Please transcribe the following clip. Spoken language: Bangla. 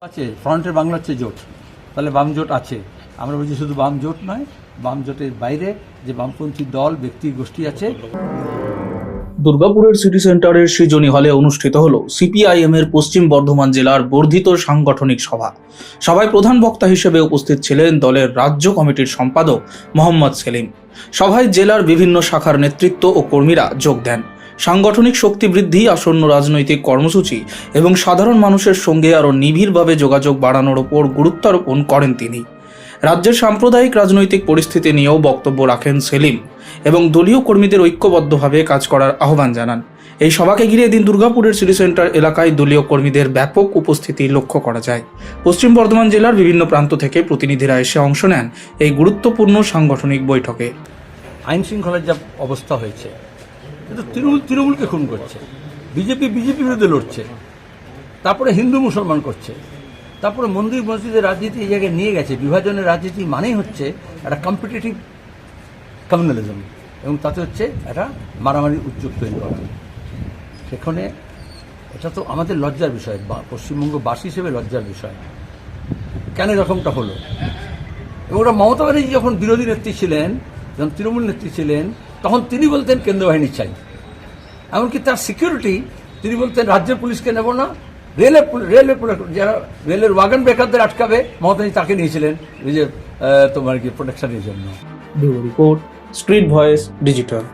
আছে ফ্রন্টের বাংলা হচ্ছে জোট, তাহলে বাম জোট আছে। আমরা বলছি শুধু বাম জোট নয়, বাম জোটের বাইরে যে বামপন্থী দল ব্যক্তি গোষ্ঠী আছে। দুর্গাপুরের সিটি সেন্টারের সৃজনী হলে অনুষ্ঠিত হলো সিপিআইএম এর পশ্চিম বর্ধমান জেলার বর্ধিত সাংগঠনিক সভা। সভায় প্রধান বক্তা হিসেবে উপস্থিত ছিলেন দলের রাজ্য কমিটির সম্পাদক মোহাম্মদ সেলিম। সভায় জেলার বিভিন্ন শাখার নেতৃত্ব ও কর্মীরা যোগ দেন। সাংগঠনিক শক্তি বৃদ্ধি, আসন্ন রাজনৈতিক কর্মসূচি এবং সাধারণ মানুষের সঙ্গে আরও নিবিড়ভাবে যোগাযোগ বাড়ানোর ওপর গুরুত্বারোপণ করেন তিনি। রাজ্যের সাম্প্রদায়িক রাজনৈতিক পরিস্থিতি নিয়েও বক্তব্য রাখেন সেলিম এবং দলীয় কর্মীদের ঐক্যবদ্ধভাবে কাজ করার আহ্বান জানান। এই সভাকে ঘিরে এদিন দুর্গাপুরের সিটি সেন্টার এলাকায় দলীয় কর্মীদের ব্যাপক উপস্থিতি লক্ষ্য করা যায়। পশ্চিম বর্ধমান জেলার বিভিন্ন প্রান্ত থেকে প্রতিনিধিরা এসে অংশ নেন এই গুরুত্বপূর্ণ সাংগঠনিক বৈঠকে। আইন শৃঙ্খলার যা অবস্থা হয়েছে, কিন্তু তৃণমূলকে খুন করছে, বিজেপি বিরুদ্ধে লড়ছে, তারপরে হিন্দু মুসলমান করছে, তারপরে মন্দির মসজিদের রাজনীতি এই জায়গায় নিয়ে গেছে। বিভাজনের রাজনীতি মানেই হচ্ছে একটা কম্পিটিটিভ কমিউনালিজম, এবং তাতে হচ্ছে একটা মারামারি উদ্যোগ তৈরি করা। সেখানে এটা তো আমাদের লজ্জার বিষয়, পশ্চিমবঙ্গবাসী হিসেবে লজ্জার বিষয়। কেন এরকমটা হলো? এবং ওরা মমতা ব্যানার্জি যখন বিরোধী নেত্রী ছিলেন, যখন তৃণমূল নেত্রী ছিলেন, তখন তিনি বলতেন কেন্দ্র বাহিনী চাই। এমনকি তার সিকিউরিটি তিনি বলতেন রাজ্যের পুলিশকে নেব না, যারা রেলের ওয়াগন ব্রেকারদের আটকাবে, মমতা তাকে নিয়েছিলেন প্রোটেকশনের জন্য। Bureau report, street voice digital.